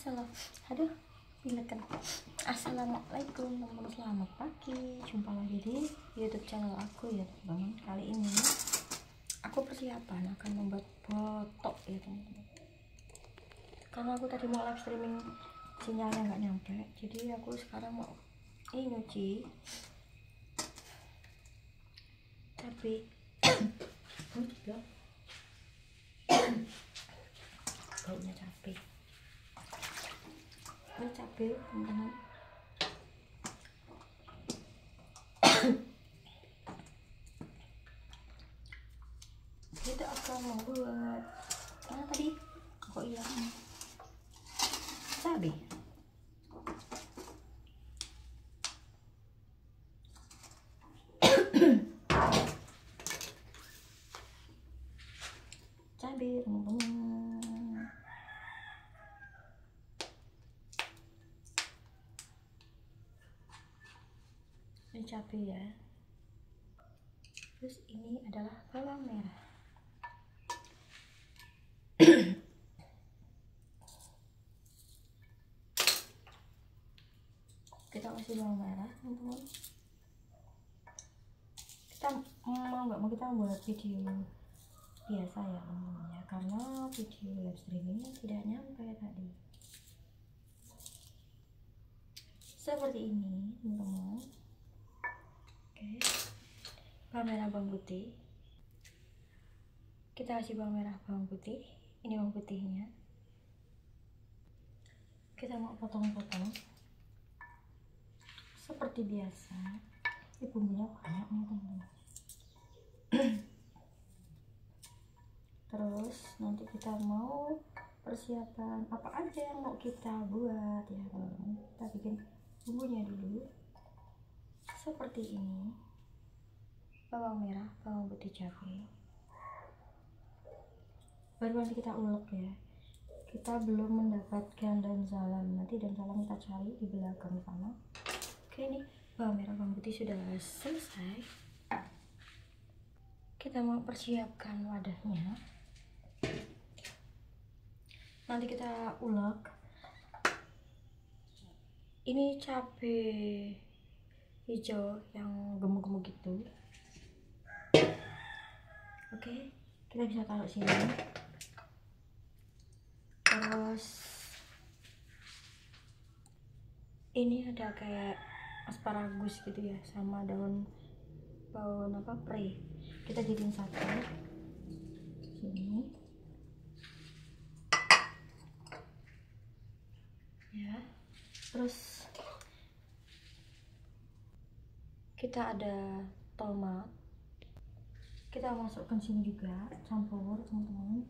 Aduh, kan. Assalamualaikum teman-teman, selamat pagi. Jumpa lagi di YouTube channel aku ya teman-teman. Kali ini aku persiapan akan membuat botok ya teman-teman. Karena aku tadi mau live streaming sinyalnya nggak nyampe, jadi aku sekarang mau nyuci. Tapi baunya cabai. Ini cabai teman-teman. Kita akan membuat mana tadi? Kok hilang? Cabai. Cabai teman-teman. Ini cabai ya. Terus ini adalah bawang merah. Kita kasih bawang merah teman-teman. Kita mau kita buat video biasa ya teman-teman ya, karena video live streamingnya tidak nyampe tadi. Seperti ini teman-teman. Oke, bawang merah, bawang putih. Kita kasih bawang merah, bawang putih. Ini bawang putihnya. Kita mau potong-potong seperti biasa. Ini bumbunya banyak nih teman-teman. Terus nanti kita mau persiapan apa aja yang mau kita buat ya teman-teman. Kita bikin bumbunya dulu seperti ini. Bawang merah, bawang putih, cabai. Baru nanti kita ulek ya. Kita belum mendapatkan daun salam. Nanti daun salam kita cari di belakang sana. Oke, ini bawang merah, bawang putih sudah selesai. Kita mau persiapkan wadahnya. Nanti kita ulek. Ini cabai hijau yang gemuk-gemuk gitu. Oke, kita bisa taruh sini. Terus ini ada kayak asparagus gitu ya, sama daun pre. Kita jadiin satu sini ya. Terus kita ada tomat, kita masukkan sini juga, campur teman-teman.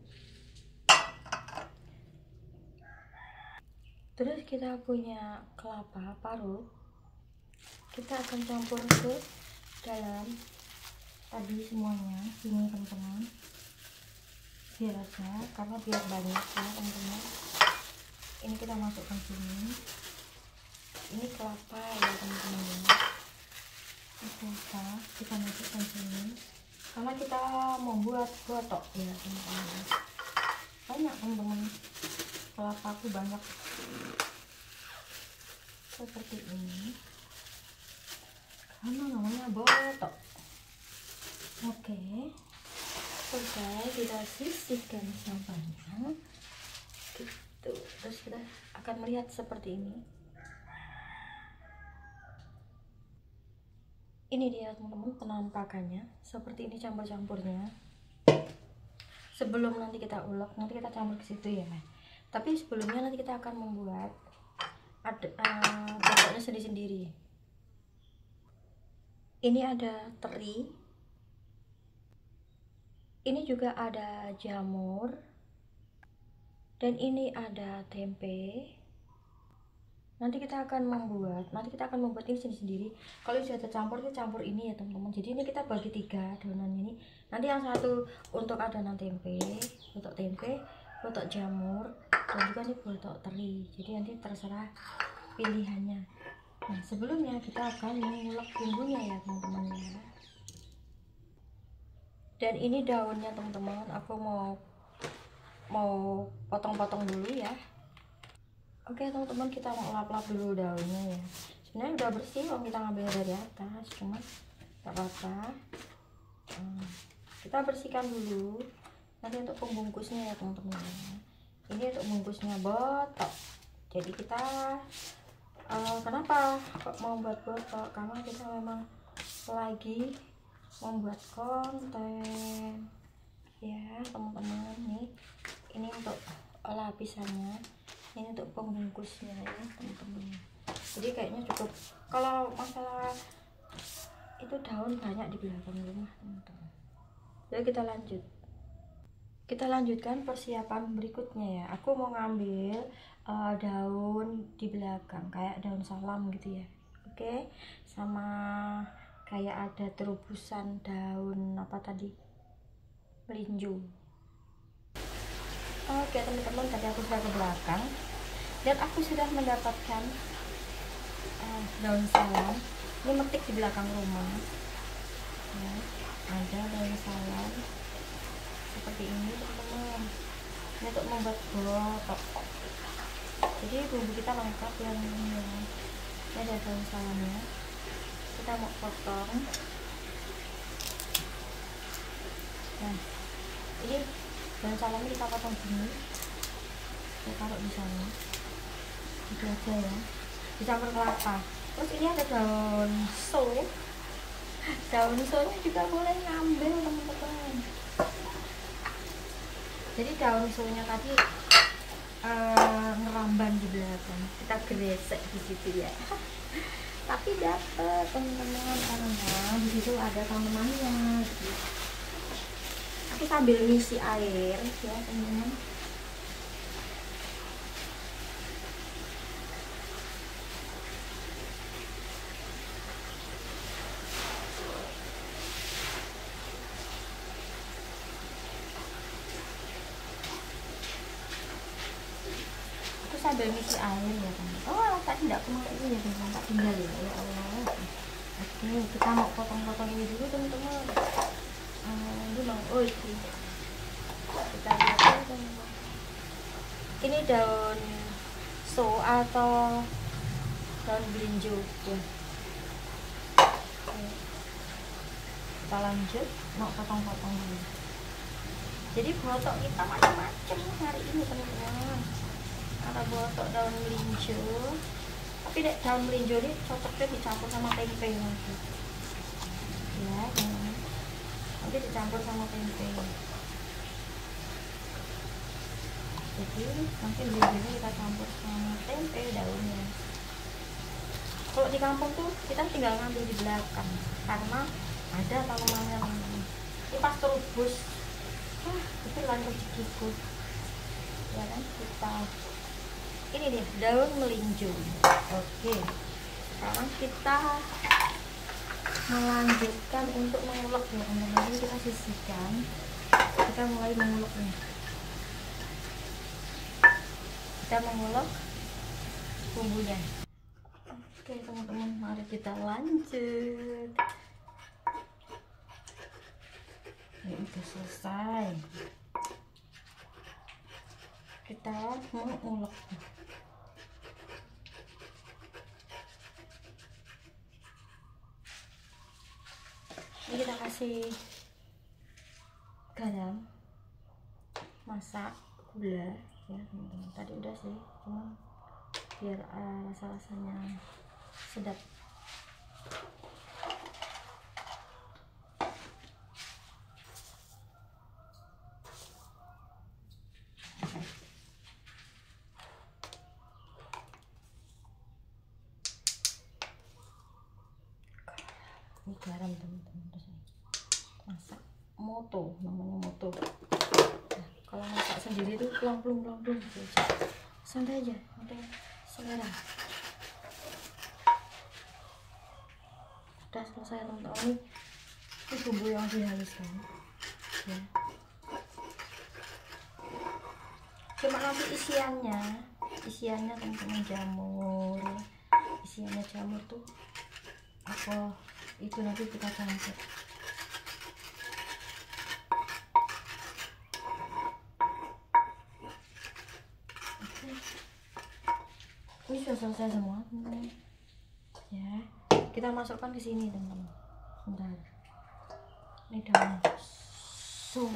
Terus kita punya kelapa parut, kita akan campur ke dalam tadi semuanya sini teman-teman, biar aja, karena biar banyak ya teman-teman. Ini kita masukkan sini. Ini kelapa ya teman-teman. Ini kelapa kita masukkan sini karena kita mau buat botok ya teman-teman. Banyak teman-teman, kelapa aku banyak seperti ini karena namanya botok. Oke, selesai, kita sisihkan sampahnya gitu. Terus kita akan melihat seperti ini. Ini dia teman-teman penampakannya, seperti ini campur-campurnya. Sebelum nanti kita ulek, nanti kita campur ke situ ya. Tapi sebelumnya nanti kita akan membuat botoknya sendiri-sendiri. Ini ada teri. Ini juga ada jamur. Dan ini ada tempe. Nanti kita akan membuat ini sendiri-sendiri. Kalau sudah tercampur, kita campur ini ya teman-teman. Jadi ini kita bagi 3 adonan ini. Nanti yang satu untuk adonan tempe, botok jamur, dan juga ini botok teri. Jadi nanti terserah pilihannya. Nah, sebelumnya kita akan mengulek bumbunya ya teman-teman ya. Dan ini daunnya teman-teman, aku mau potong-potong dulu ya. Oke teman-teman, kita mau lap-lap dulu daunnya ya. Sebenarnya udah bersih kalau kita ngambil dari atas, cuma gak apa-apa. Kita bersihkan dulu nanti untuk pembungkusnya ya teman-teman. Ini untuk bungkusnya botok. Jadi kita kenapa kok mau buat botok, karena kita memang lagi membuat konten ya teman-teman. Nih ini untuk lapisannya, ini untuk pembungkusnya ya teman-teman. Jadi kayaknya cukup. Kalau masalah itu daun banyak di belakang rumah teman-teman. Jadi kita lanjutkan persiapan berikutnya ya. Aku mau ngambil daun di belakang kayak daun salam gitu ya. Oke, sama kayak ada terobosan daun apa tadi, melinjo. Oke teman-teman, tadi aku sudah ke belakang dan aku sudah mendapatkan daun salam. Ini metik di belakang rumah ya, ada daun salam seperti ini teman-teman. Ini untuk membuat botok, jadi bumbu kita lengkap yang ini ya. Ini ada daun salamnya, kita mau potong. Nah ini daun salamnya kita potong gini, kita taruh di sana gitu aja ya, dicampur kelapa. Terus ini ada daun sonya juga boleh ngambil teman-teman. Jadi daun sonya tadi ngeramban di belakang, kita gresek di situ ya. Tapi dapet teman-teman, karena di situ ada tanamannya. Aku sambil ngisi air ya teman-teman. Sambil ngisi air ya teman. Oh tadi tidak kemana ini ya teman, tak tinggal ya. Ya Allah. Oke, kita mau potong-potong ini dulu teman-teman. Ini bang, kita lihat ya teman-teman. Ini daun atau daun melinjo ya. Oke. Kita lanjut mau potong-potong dulu. Jadi botok kita macam-macam hari ini teman-teman. Ada botok daun melinjo, tapi daun melinjo ini cocoknya dicampur sama tempe nanti ya, nanti dicampur sama tempe. Jadi nanti melinjonya kita campur sama tempe daunnya. Kalau di kampung tuh kita tinggal ngambil di belakang karena ada tanamannya teman-teman. Ini pas terubus, itu lan rezekiku ya kan. Kita ini dia daun melinjo. Oke, sekarang kita melanjutkan untuk mengulek ya teman-teman. Ini kita sisihkan, kita mulai menguleknya. Kita mengulek bumbunya. Oke teman-teman, mari kita lanjut. Ini udah selesai, kita mengulek. Ini kita kasih garam, masak, gula ya teman-teman. Tadi udah sih, cuma biar rasa-rasanya sedap. Ini garam teman-teman, terus masak moto, namanya moto. Nah, kalau masak sendiri itu pelan-pelan gitu aja, santai aja, nanti selera. Udah selesai teman-teman. Ini bumbu yang dihaluskan ya. Cuma nanti isiannya teman-teman jamur, isiannya jamur tuh apa itu nanti kita campur. Oke. Ini sudah selesai semua teman-teman ya. Kita masukkan ke sini teman-teman. Bentar, ini daun. So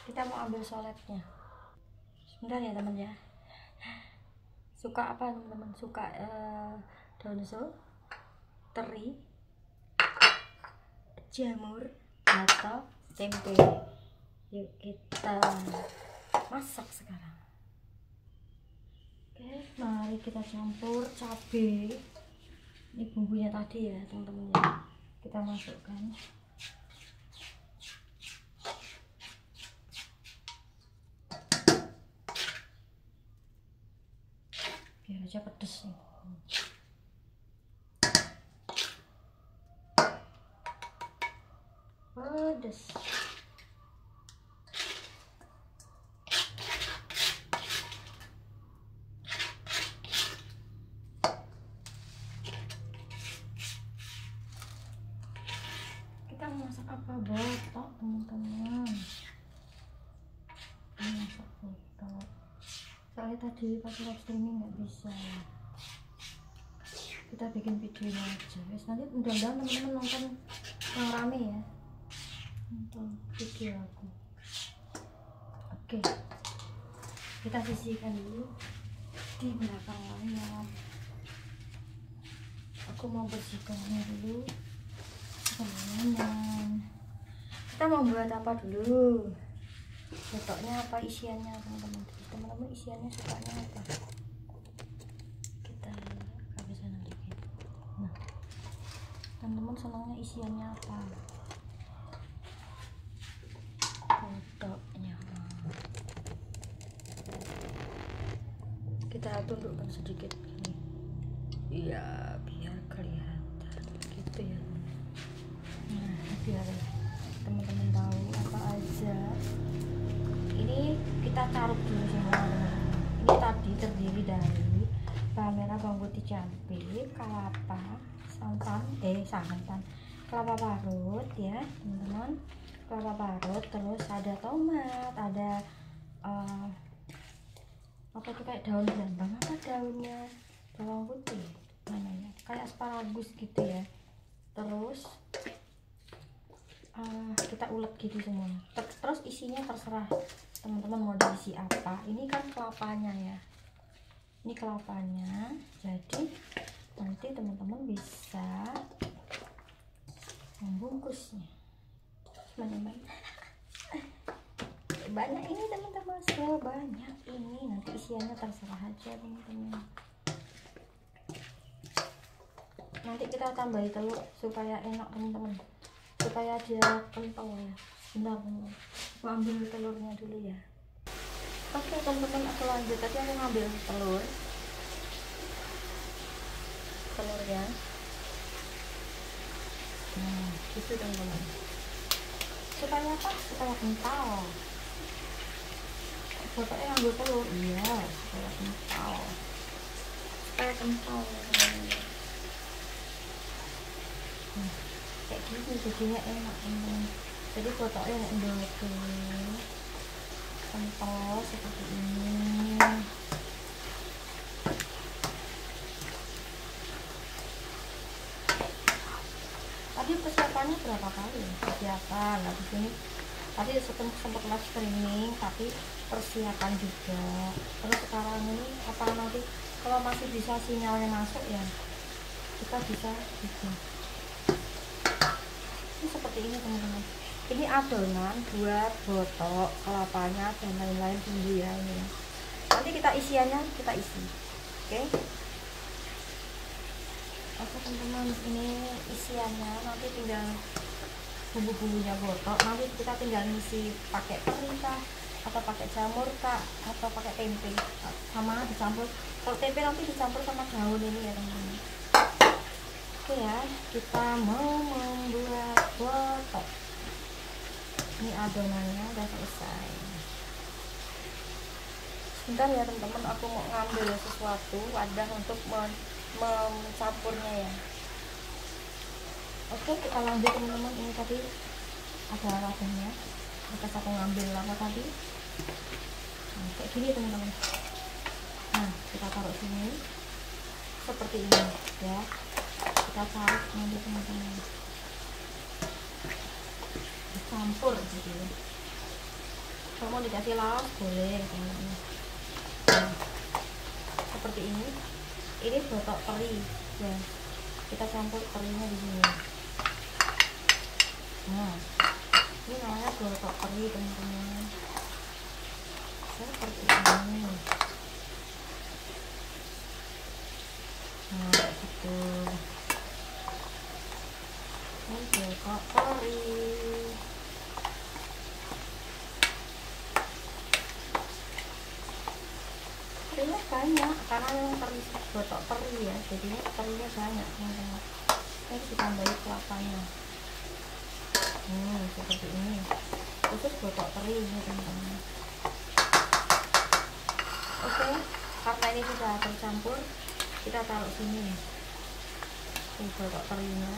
kita mau ambil soletnya. Sebentar ya teman ya. Suka apa teman-teman? Suka daun so, teri, jamur, atau tempe? Yuk kita masak sekarang. Oke, mari kita campur cabai. Ini bumbunya tadi ya teman-teman ya. Kita masukkan. Biar aja pedes nih. Pedes. Kita masak apa? Botok teman-teman. Masak botok. Soalnya tadi pas live streaming nggak bisa. Kita bikin videonya aja. Nanti mudah-mudahan teman-teman nonton yang rame ya. Nonton video aku. Oke. Kita sisihkan dulu di belakang layar. Aku mau bersihkannya dulu. Teman-teman, kita mau buat apa dulu? Botoknya apa, isiannya teman-teman? Teman-teman isiannya sukanya apa? Kita ke sana dikit. Nah, teman-teman senangnya isiannya apa? Botoknya. Kita tundukkan sedikit gini. Iya, biar kelihatan gitu ya. Nah, biar teman-teman tahu apa aja. Ini kita caruk dulu semua teman-teman. Ini tadi terdiri dari bawang merah, bawang putih, cabai, kelapa, santan, kelapa parut ya teman-teman. Kelapa parut, terus ada tomat, ada apa tuh kayak daun brambang, apa daunnya, bawang putih namanya, kayak asparagus gitu ya. Terus kita ulek gitu semua. Terus isinya terserah teman-teman mau diisi apa. Ini kan kelapanya ya, ini kelapanya, jadi nanti teman-teman bisa membungkusnya teman-teman. Banyak ini teman-teman, banyak ini, nanti isiannya terserah aja teman-teman. Nanti kita tambahi telur supaya enak teman-teman, supaya dia kental ya. Bentar teman-teman, aku ambil telurnya dulu ya. Oke teman-teman, aku lanjut. Tadi aku ngambil telurnya. Nah gitu teman-teman, supaya apa? Supaya kental. Botoknya ngambil telur, iya, supaya kental, supaya kental teman-teman. Kayak gini jadinya enak teman-teman. Jadi botoknya enak kental seperti ini. Tadi persiapannya berapa kali ya? Persiapan habis ini tadi sempat live streaming tapi persiapan juga. Terus sekarang ini apa, nanti kalau masih bisa sinyalnya masuk ya kita bisa bikin. Ini seperti ini teman-teman. Ini adonan buat botok, kelapanya dan lain-lain bumbu ya ini. Nanti kita isiannya kita isi. Oke. Oke teman-teman, ini isiannya nanti tinggal bumbu-bumbunya botok. Nanti kita tinggal ngisi pakai teri kah, atau pakai jamur kah, atau pakai tempe, sama dicampur. Kalau tempe nanti dicampur sama daun ini ya teman-teman. Oke ya, kita mau membuat botok. Ini adonannya udah selesai. Sebentar ya teman-teman, aku mau ngambil sesuatu wadah untuk mencampurnya ya. Oke, kita lanjut teman-teman. Ini tadi ada wadahnya, bekas aku ngambil lama tadi. Nah, kayak gini teman-teman. Nah, kita taruh sini seperti ini ya. Kita taruh nanti teman-teman, dicampur gitu ya. Kalau mau dikasih laos boleh teman-teman. Nah, seperti ini. Ini botok teri ya. Kita campur terinya di sini. Nah, ini namanya botok teri teman-teman. Seperti ini. Nah, gitu. Ini botok teri. Terinya banyak karena yang teri botok teri ya, jadinya terinya banyak teman-teman. Ini ditambahi kelapanya. Seperti ini. Khusus botok teri ini teman-teman. Oke, karena ini sudah tercampur, kita taruh sini. Ini botok terinya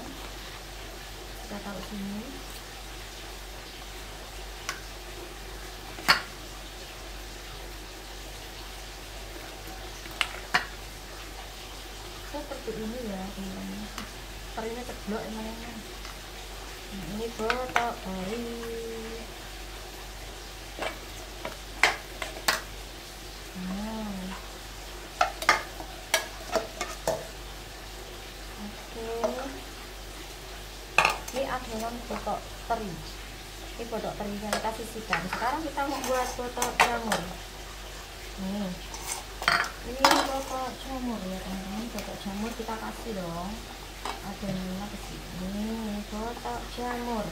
kita taruh sini. Seperti ini ya teman-teman. Terinya ceblok emangnya. Nah, ini botok teri. Ini adonan botok teri. Ini botok terinya kita sisihkan. Sekarang kita mau buat botok jamur. Nih, ini botok jamur ya teman-teman. Botok jamur kita kasih dong adonannya ke sini. Botok jamur.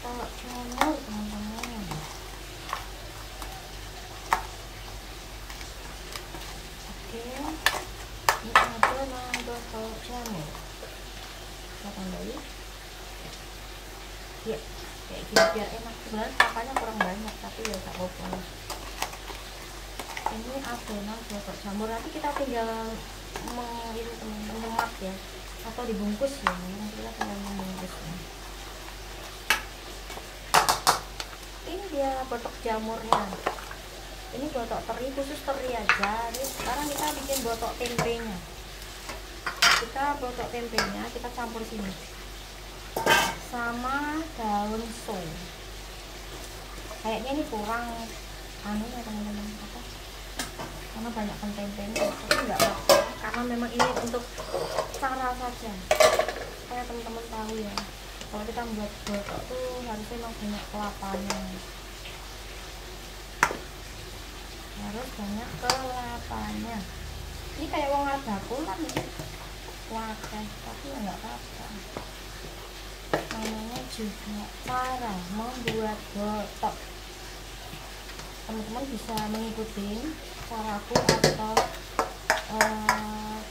Botok jamur teman-teman. Oke. Ini adonan botok jamur. Kita tambahin ya, kayak gini biar enak. Sebenarnya kelapanya kurang banyak tapi ya tak apa-apa. Ini adonan botok jamur, nanti kita tinggal menyemat ya, atau dibungkus ya. Nanti kita tinggal membungkus ya. Ini dia botok jamurnya. Ini botok teri, khusus teri aja. Ini sekarang kita bikin botok tempenya. Kita botok tempenya kita campur sini sama daun so. Kayaknya ini kurang ya teman-teman, apa, karena banyak tempenya, tapi nggak apa-apa karena memang ini untuk cara saja supaya teman-teman tahu ya, kalau kita membuat botok tuh harusnya memang banyak kelapanya, harus banyak kelapanya. Ini kayak wong adakulan nih, wadah, tapi ya nggak apa-apa, namanya juga cara membuat botok. Teman-teman bisa mengikuti caraku atau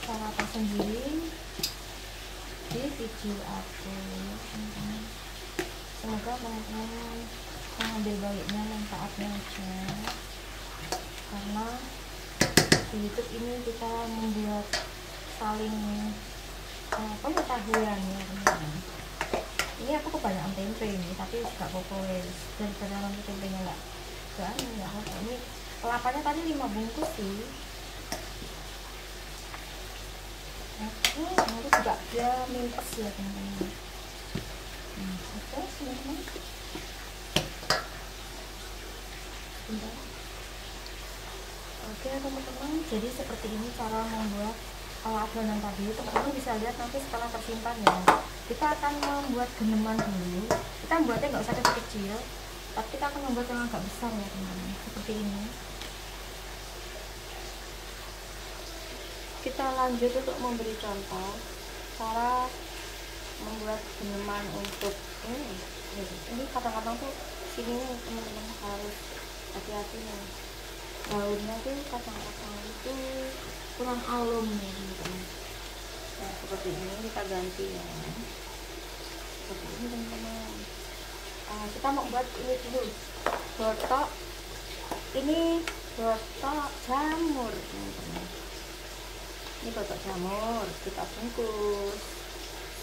cara tersendiri di video aku. Semoga teman-teman mengambil baiknya, manfaatnya aja, karena di YouTube ini kita membuat saling pengetahuan ya teman-teman. Ini aku kebanyakan tempe ini, tapi gak apa-apa daripada nanti tempenya nggak apa. Ini kelapanya tadi 5 bungkus sih. Oke, nanti juga dia mimpes ya teman-teman. Oke teman-teman, oke teman-teman, jadi seperti ini cara membuat adonan tadi. Teman-teman bisa lihat nanti setelah tersimpan ya. Kita akan membuat geneman dulu. Kita membuatnya nggak usah kecil, tapi kita akan membuat yang agak besar ya teman-teman, seperti ini. Kita lanjut untuk memberi contoh cara membuat geneman untuk ini kadang-kadang tuh sini teman-teman harus hati-hati nih, daunnya tuh kadang-kadang itu kurang alum nih teman-teman. Nah, seperti ini kita ganti ya, seperti ini teman-teman. Kita mau buat ini dulu, botok, ini botok jamur teman-teman. Ini botok jamur kita bungkus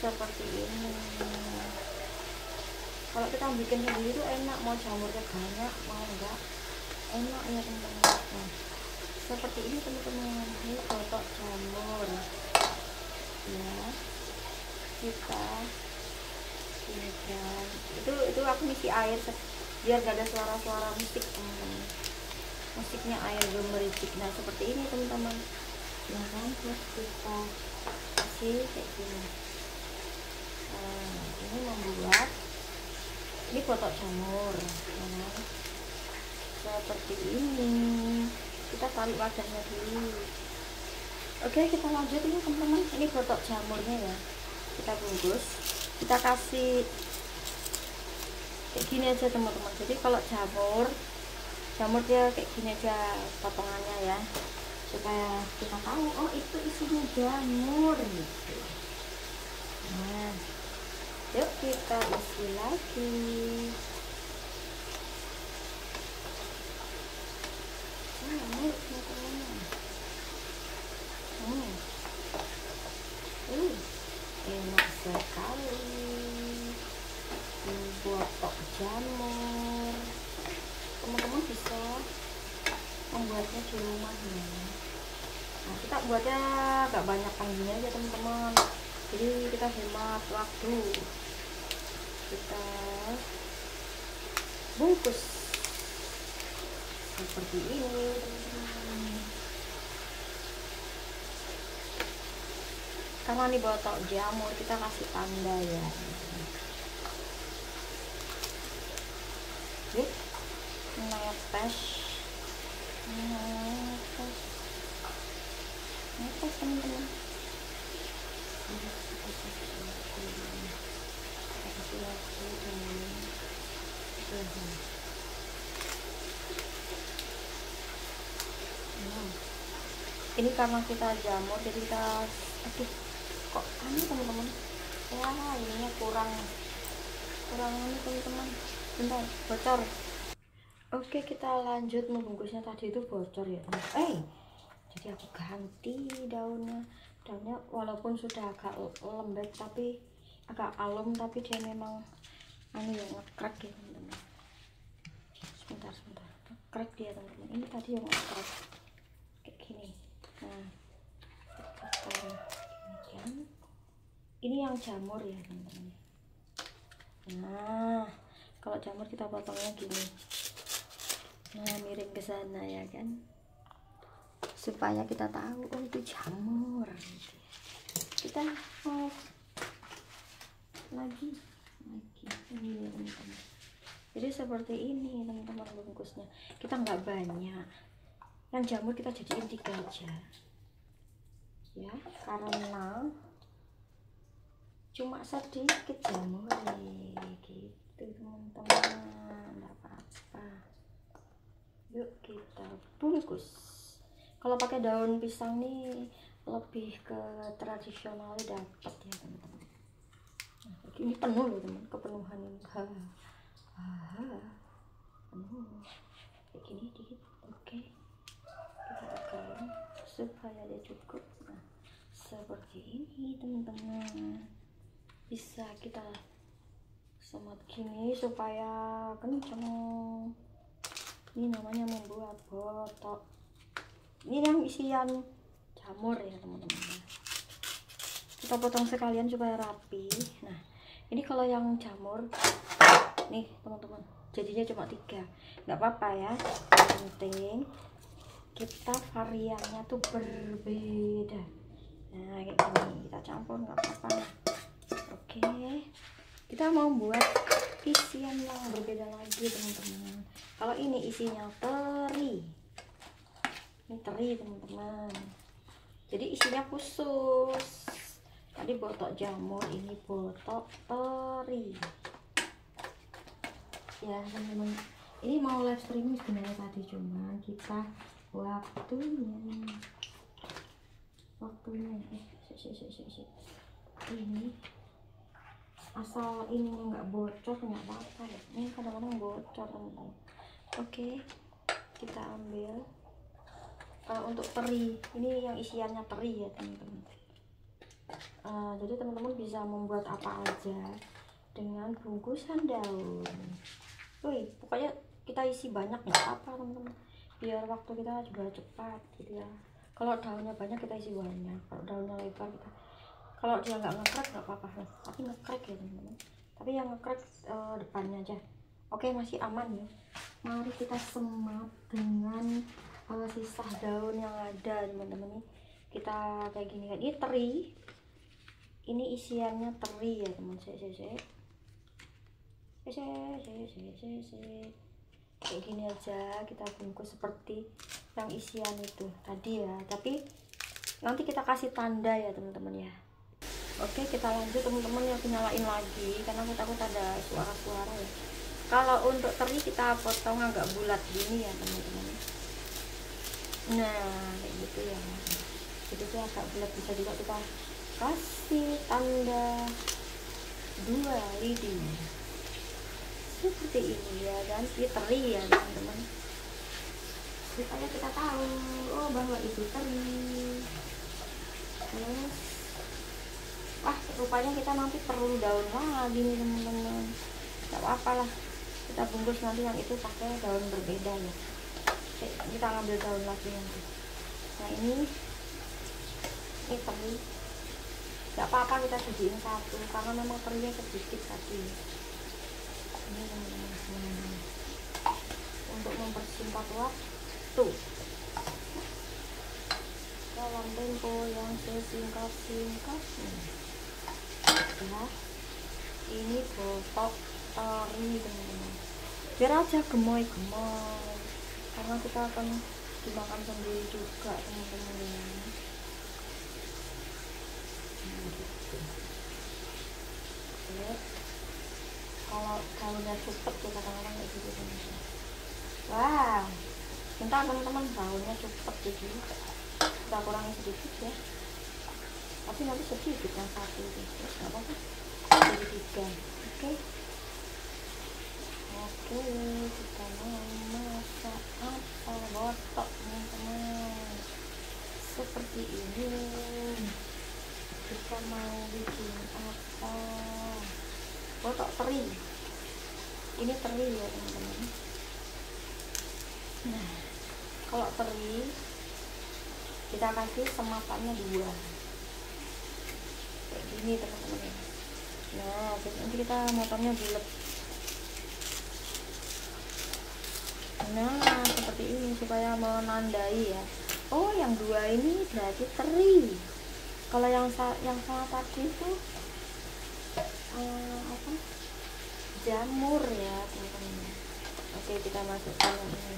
seperti ini. Kalau kita bikin sendiri itu enak, mau jamurnya banyak mau enggak enak ya teman-teman. Nah, seperti ini teman-teman, ini botok jamur ya. Kita ini kan itu aku ngisi air biar gak ada suara-suara musik teman-teman, musiknya air gemericik. Nah seperti ini teman-teman ya kan, terus kita kasih kayak gini. Nah, ini membuat ini botok jamur ya kan? Seperti ini. Kita tarik wadahnya dulu. Oke, kita lanjut ini teman-teman, ini botok jamurnya ya, kita bungkus, kita kasih kayak gini aja teman-teman. Jadi kalau jamur dia kayak gini aja potongannya ya, supaya kita tahu oh itu isinya jamur gitu. Nah yuk kita isi lagi. Jamur teman-teman. Enak sekali botok jamur. Teman-teman bisa membuatnya di rumah ya. Nah kita buatnya gak banyak gini aja teman-teman, jadi kita hemat waktu. Kita bungkus seperti ini teman-teman. Karena ini botok jamur, kita kasih tanda ya. Yuk, netes teman-teman. Ini karena kita jamur, jadi kita aduh kok ini teman-teman, wah ininya kurang ini teman-teman, bentar bocor. Oke, kita lanjut membungkusnya. Tadi itu bocor ya teman. Jadi aku ganti daunnya walaupun sudah agak lembek tapi agak alum, tapi dia memang ya ngekrek ya teman-teman. Sebentar ngekrek dia teman-teman. Ini tadi yang ngekrek kayak gini. Nah ini yang jamur ya teman-teman. Nah kalau jamur kita potongnya gini, nah miring ke sana ya kan, supaya kita tahu oh itu jamur. Kita mau lagi ini ya teman-teman. Jadi seperti ini teman-teman bungkusnya. Kita nggak banyak, yang jamur kita jadiin 3 aja ya, karena cuma sedikit jamur gitu teman-teman, nggak apa-apa. Yuk kita bungkus. Kalau pakai daun pisang nih lebih ke tradisional, dapat ya teman-teman. Nah, ini penuh loh teman, kepenuhan ini penuh kayak gini dikit. Oke, kita tekan supaya dia cukup. Nah seperti ini teman-teman, bisa kita semot gini supaya kenceng. Ini namanya membuat botok. Ini yang isian jamur ya teman-teman, kita potong sekalian supaya rapi. Nah ini kalau yang jamur nih teman-teman, jadinya cuma 3, nggak apa-apa ya, yang penting kita variannya tuh berbeda. Nah kayak gini kita campur nggak apa-apa. Oke, kita mau buat isian yang berbeda lagi teman-teman. Kalau ini isinya teri, ini teri teman-teman, jadi isinya khusus. Tadi botok jamur, ini botok teri ya teman-teman. Ini mau live streaming sebenarnya tadi, cuman kita waktunya ini asal ini nggak bocor nggak apa-apa ya. Ini kadang-kadang bocor teman-teman. Oke, kita ambil. Untuk teri, ini yang isiannya teri ya teman-teman. Jadi teman-teman bisa membuat apa aja dengan bungkusan daun. Wih, pokoknya kita isi banyak nggak apa teman-teman, biar waktu kita juga cepat gitu ya. Kalau daunnya banyak kita isi banyak, kalau daunnya lebar kita, kalau dia nggak ngekrek nggak apa-apa, tapi ngekrek ya teman-teman, tapi yang ngekrek depannya aja. Oke, masih aman ya. Mari kita semat dengan sisa daun yang ada teman-teman. Nih kita kayak gini kan, ini teri, ini isiannya teri ya teman. Kayak gini aja kita bungkus seperti yang isian itu tadi ya, tapi nanti kita kasih tanda ya teman-teman ya. Oke, kita lanjut teman-teman ya, nyalain lagi karena aku takut ada suara-suara ya. Kalau untuk teri kita potong agak bulat gini ya teman-teman. Nah kayak gitu ya, jadi itu agak bulat, bisa juga kita kasih tanda 2 lidi seperti ini ya, dan ini teri ya teman-teman, supaya kita tahu oh bahwa itu teri. Terus wah, rupanya kita nanti perlu daun lagi nih teman-teman, gak apa-apa lah, kita bungkus nanti yang itu pakai daun berbeda ya. Oke, kita ngambil daun lagi nanti. Nah ini teri, gak apa-apa kita jadiin satu karena memang terinya sedikit tadi. Ini teman-teman, untuk mempersingkat waktu dalam tempo yang sesingkat-singkatnya ya. Ini botok teri teman-teman, biar aja gemoy-gemoy karena kita akan dimakan sendiri juga teman-teman ya. Gitu. Oke, kalau daunnya cepet ya kadang-kadang kayak gitu teman-teman. Wow, bentar teman-teman, daunnya cepet jadi kita kurangi sedikit ya, tapi nanti sedikit yang satu itu, terus nggak apa-apa jadi 3. Oke, kita mau masak apa, botok teman-teman, seperti ini. Kita mau bikin apa, botok teri, ini teri ya teman-teman. Nah kalau teri kita kasih sematannya 2 kayak gini teman-teman. Nah terus nanti kita motongnya bulat. Nah seperti ini supaya menandai ya, oh yang 2 ini berarti teri, kalau yang sama tadi itu apa, jamur ya teman-teman. Oke, kita masukkan ini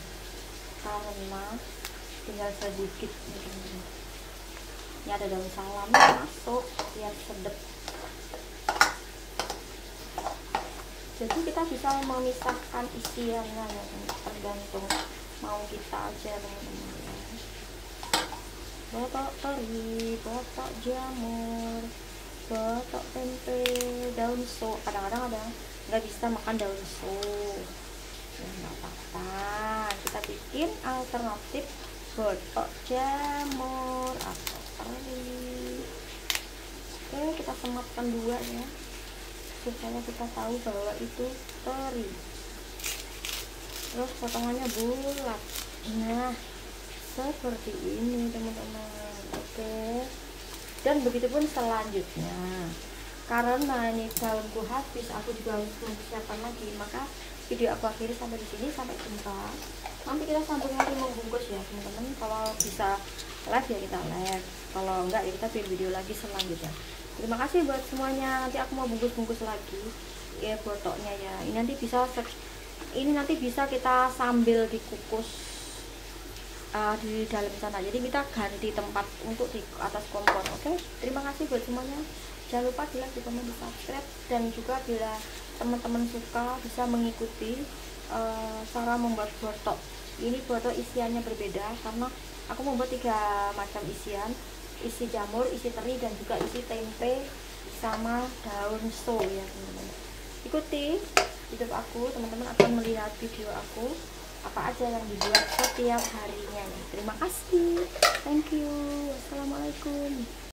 karena tinggal sedikit nih teman-teman. Ini ada daun salam masuk biar sedap. Jadi kita bisa memisahkan isiannya ya, tergantung mau kita aja teman-teman ya. Botok teri, botok jamur, botok tempe, daun so. Kadang-kadang ada nggak bisa makan daun so ya, nggak apa-apa, kita bikin alternatif botok jamur atau teri. Oke, kita sematkan 2 ya supaya kita tahu bahwa itu teri. Terus potongannya bulat. Nah seperti ini teman-teman. Oke, dan begitupun selanjutnya, karena ini daunku habis, aku juga harus mempersiapkan lagi, maka video aku akhiri sampai di sini. Sampai jumpa, nanti kita sambung lagi membungkus ya teman-teman. Kalau bisa live ya kita live, kalau enggak ya kita bikin video lagi selanjutnya. Terima kasih buat semuanya. Nanti aku mau bungkus-bungkus lagi ya botoknya ya. Ini nanti bisa kita sambil dikukus di dalam sana, jadi kita ganti tempat untuk di atas kompor. Oke, terima kasih buat semuanya. Jangan lupa di like, di komen, di subscribe, dan juga bila teman-teman suka bisa mengikuti cara membuat botok. Ini botok isiannya berbeda karena aku membuat 3 macam isian, isi jamur, isi teri, dan juga isi tempe sama daun so ya teman-teman. Ikuti YouTube aku, teman-teman akan melihat video aku apa aja yang dibuat setiap harinya. Terima kasih, thank you, wassalamualaikum.